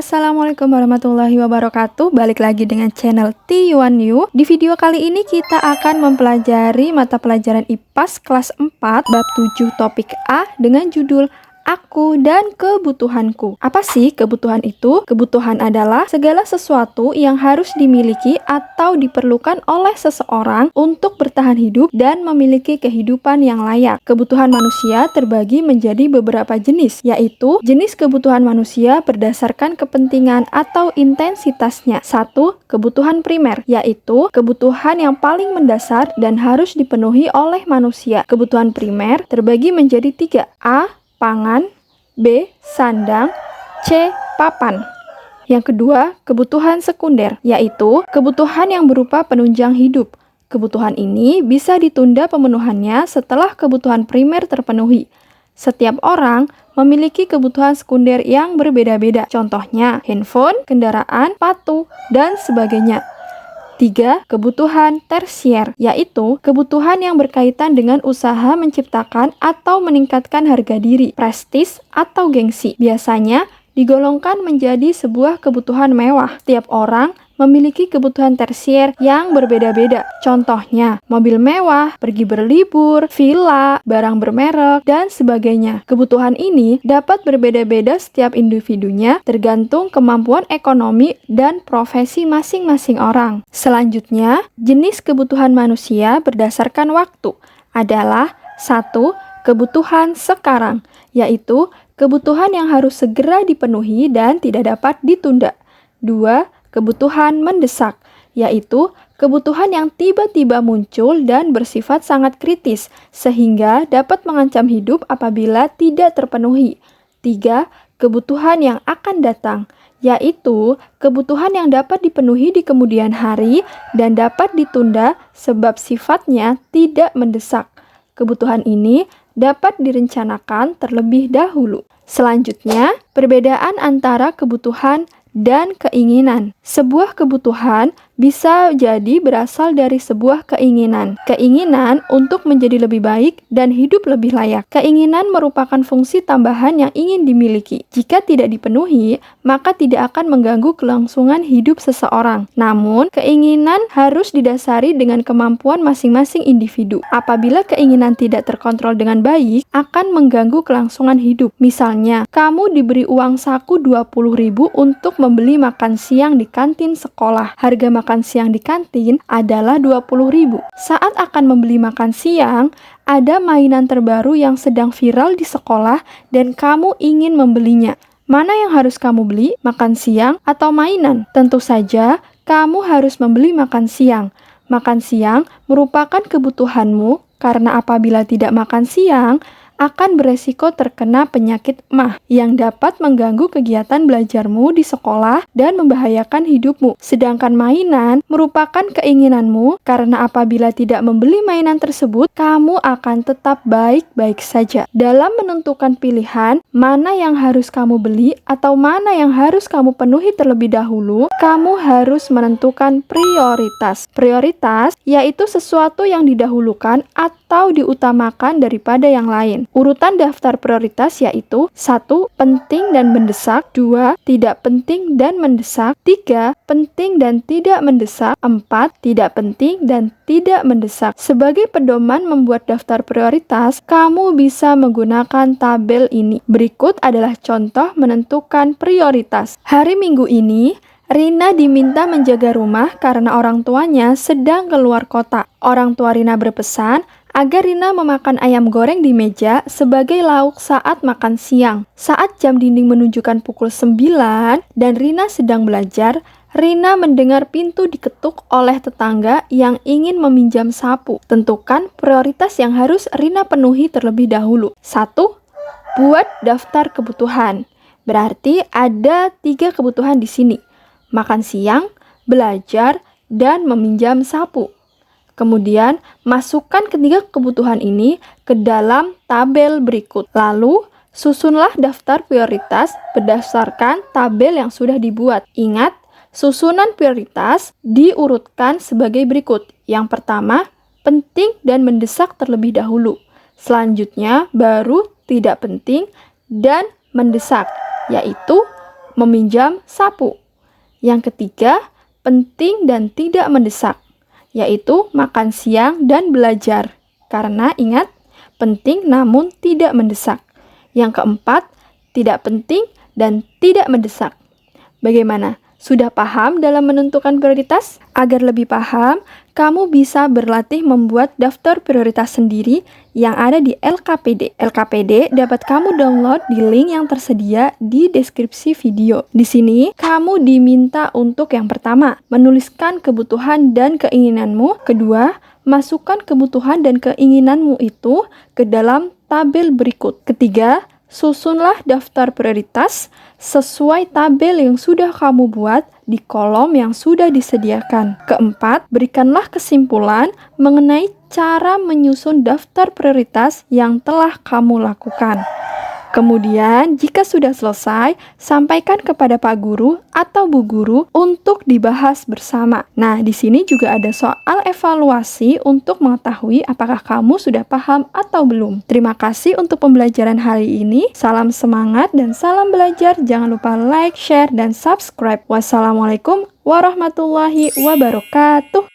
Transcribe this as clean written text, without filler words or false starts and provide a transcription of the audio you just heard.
Assalamualaikum warahmatullahi wabarakatuh. Balik lagi dengan channel T1U. Di video kali ini kita akan mempelajari mata pelajaran IPAS kelas 4 bab 7 topik A dengan judul Aku dan kebutuhanku. Apa sih kebutuhan itu? Kebutuhan adalah segala sesuatu yang harus dimiliki atau diperlukan oleh seseorang untuk bertahan hidup dan memiliki kehidupan yang layak. Kebutuhan manusia terbagi menjadi beberapa jenis, yaitu jenis kebutuhan manusia berdasarkan kepentingan atau intensitasnya. 1. Kebutuhan primer, yaitu kebutuhan yang paling mendasar dan harus dipenuhi oleh manusia. Kebutuhan primer terbagi menjadi 3. A. Pangan, B. Sandang, C. Papan. Yang kedua, kebutuhan sekunder, yaitu kebutuhan yang berupa penunjang hidup. Kebutuhan ini bisa ditunda pemenuhannya setelah kebutuhan primer terpenuhi. Setiap orang memiliki kebutuhan sekunder yang berbeda-beda. Contohnya, handphone, kendaraan, sepatu, dan sebagainya. 3. Kebutuhan tersier, yaitu kebutuhan yang berkaitan dengan usaha menciptakan atau meningkatkan harga diri, prestis, atau gengsi. Biasanya digolongkan menjadi sebuah kebutuhan mewah. Setiap orang memiliki kebutuhan tersier yang berbeda-beda. Contohnya, mobil mewah, pergi berlibur, villa, barang bermerek, dan sebagainya. Kebutuhan ini dapat berbeda-beda setiap individunya tergantung kemampuan ekonomi dan profesi masing-masing orang. Selanjutnya, jenis kebutuhan manusia berdasarkan waktu adalah 1. Kebutuhan sekarang, yaitu kebutuhan yang harus segera dipenuhi dan tidak dapat ditunda. 2. Kebutuhan mendesak, yaitu kebutuhan yang tiba-tiba muncul dan bersifat sangat kritis, sehingga dapat mengancam hidup apabila tidak terpenuhi. 3. Kebutuhan yang akan datang, yaitu kebutuhan yang dapat dipenuhi di kemudian hari dan dapat ditunda sebab sifatnya tidak mendesak. Kebutuhan ini dapat direncanakan terlebih dahulu. Selanjutnya, perbedaan antara kebutuhan dan keinginan. Sebuah kebutuhan bisa jadi berasal dari sebuah keinginan. Keinginan untuk menjadi lebih baik dan hidup lebih layak. Keinginan merupakan fungsi tambahan yang ingin dimiliki. Jika tidak dipenuhi, maka tidak akan mengganggu kelangsungan hidup seseorang. Namun, keinginan harus didasari dengan kemampuan masing-masing individu. Apabila keinginan tidak terkontrol dengan baik, akan mengganggu kelangsungan hidup. Misalnya, kamu diberi uang saku 20.000 untuk membeli makan siang di kantin sekolah. Harga makan siang di kantin adalah 20.000. Saat akan membeli makan siang, ada mainan terbaru yang sedang viral di sekolah dan kamu ingin membelinya. Mana yang harus kamu beli, makan siang atau mainan? Tentu saja, kamu harus membeli makan siang. Makan siang merupakan kebutuhanmu karena apabila tidak makan siang, akan beresiko terkena penyakit MAH yang dapat mengganggu kegiatan belajarmu di sekolah dan membahayakan hidupmu. Sedangkan mainan merupakan keinginanmu karena apabila tidak membeli mainan tersebut, kamu akan tetap baik-baik saja. Dalam menentukan pilihan mana yang harus kamu beli atau mana yang harus kamu penuhi terlebih dahulu, kamu harus menentukan prioritas. Prioritas yaitu sesuatu yang didahulukan atau diutamakan daripada yang lain. Urutan daftar prioritas yaitu 1. Penting dan mendesak, 2. Tidak penting dan mendesak, 3. Penting dan tidak mendesak, 4. Tidak penting dan tidak mendesak. Sebagai pedoman membuat daftar prioritas, kamu bisa menggunakan tabel ini. Berikut adalah contoh menentukan prioritas. Hari Minggu ini, Rina diminta menjaga rumah karena orang tuanya sedang keluar kota. Orang tua Rina berpesan agar Rina memakan ayam goreng di meja sebagai lauk saat makan siang. Saat jam dinding menunjukkan pukul 9 dan Rina sedang belajar, Rina mendengar pintu diketuk oleh tetangga yang ingin meminjam sapu. Tentukan prioritas yang harus Rina penuhi terlebih dahulu. 1. Buat daftar kebutuhan. Berarti ada 3 kebutuhan di sini. Makan siang, belajar, dan meminjam sapu. Kemudian, masukkan ketiga kebutuhan ini ke dalam tabel berikut. Lalu, susunlah daftar prioritas berdasarkan tabel yang sudah dibuat. Ingat, susunan prioritas diurutkan sebagai berikut. Yang pertama, penting dan mendesak terlebih dahulu. Selanjutnya, baru tidak penting dan mendesak, yaitu meminjam sapu. Yang ketiga, penting dan tidak mendesak, yaitu makan siang dan belajar. Karena ingat, penting namun tidak mendesak. Yang keempat, tidak penting dan tidak mendesak. Bagaimana? Sudah paham dalam menentukan prioritas? Agar lebih paham, kamu bisa berlatih membuat daftar prioritas sendiri yang ada di LKPD. LKPD dapat kamu download di link yang tersedia di deskripsi video. Di sini, kamu diminta untuk yang pertama, menuliskan kebutuhan dan keinginanmu. Kedua, masukkan kebutuhan dan keinginanmu itu ke dalam tabel berikut. Ketiga, susunlah daftar prioritas sesuai tabel yang sudah kamu buat di kolom yang sudah disediakan. Keempat, berikanlah kesimpulan mengenai cara menyusun daftar prioritas yang telah kamu lakukan. Kemudian, jika sudah selesai, sampaikan kepada Pak Guru atau Bu Guru untuk dibahas bersama. Nah, di sini juga ada soal evaluasi untuk mengetahui apakah kamu sudah paham atau belum. Terima kasih untuk pembelajaran hari ini. Salam semangat dan salam belajar. Jangan lupa like, share, dan subscribe. Wassalamualaikum warahmatullahi wabarakatuh.